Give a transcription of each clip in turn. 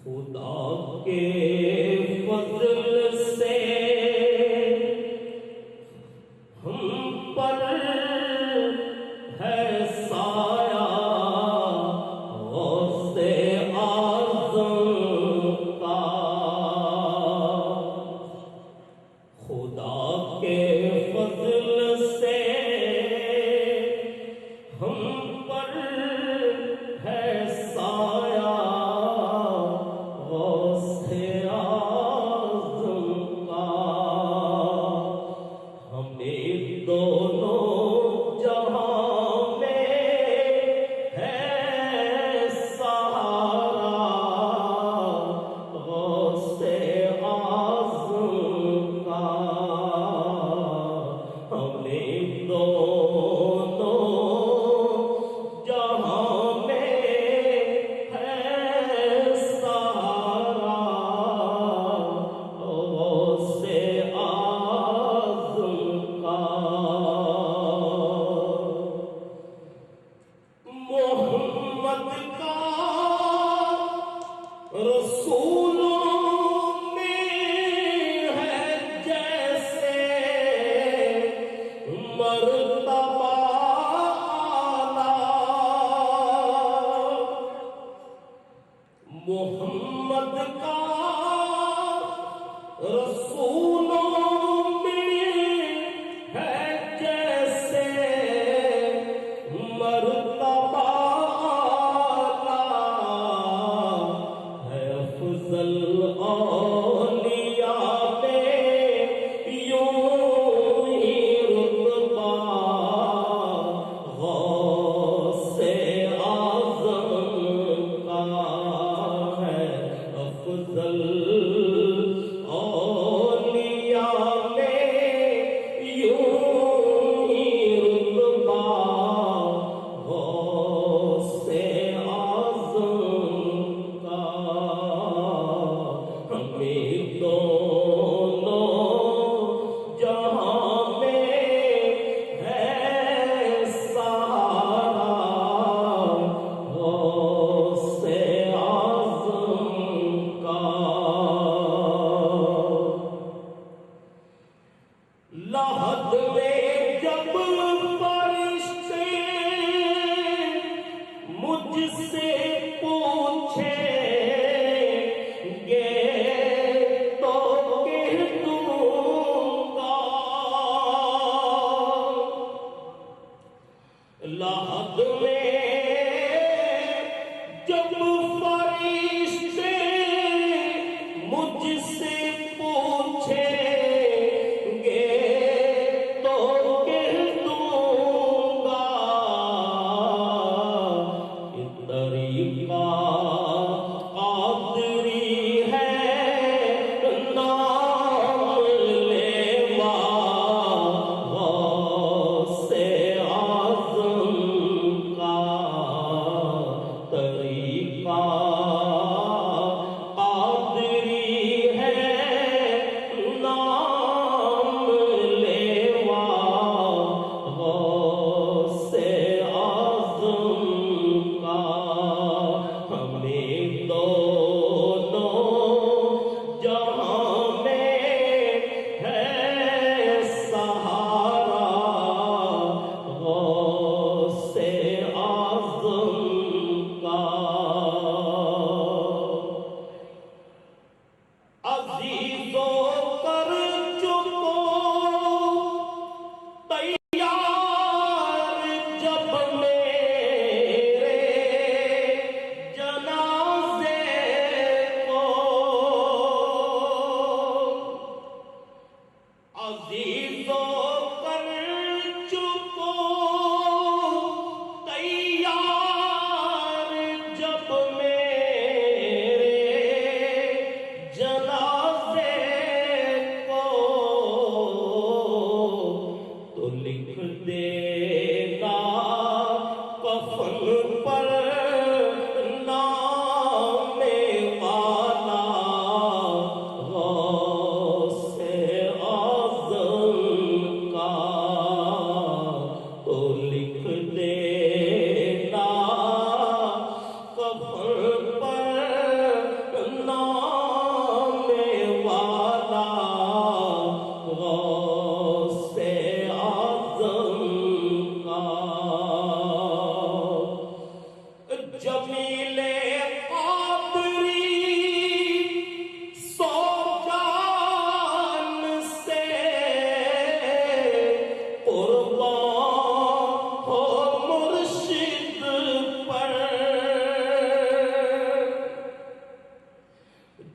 خدا کے فضل سے ہم پر ہے سایہ غوث اعظم کا، خدا کے فضل سے ہم پر ہے سایہ غوث اعظم کا، ہمیں دونوں جہاں میں ہے سہارا غوث اعظم کا، ہمیں دونوں جہاں میں ہے سہارا غوث اعظم کا، محمد کا رسولوں میں ہے جیسے مرتبہ محمد کا رسولوں میں ہے جیسے مرتبہ ہے، افضل اولیاء میں یوں ہی رتبہ غوث اعظم کا ہے، افضل اولیاء میں یوں ہی رتبہ غوث اعظم کا، ہمیں دونوں جہاں میں ہے سہارا غوث اعظم کا۔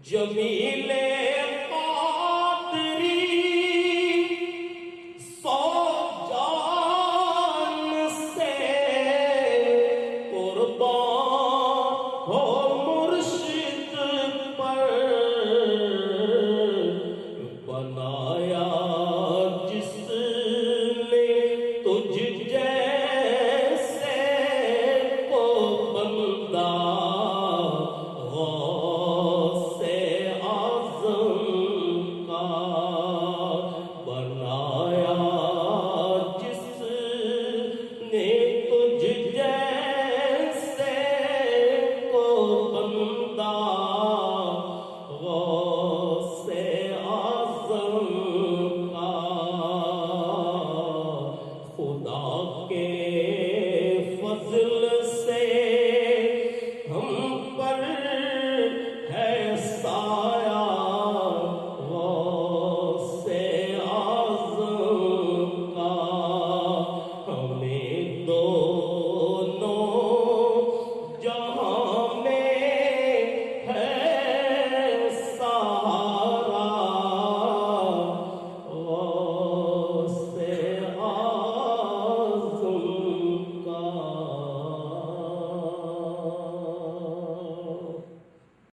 جمیلے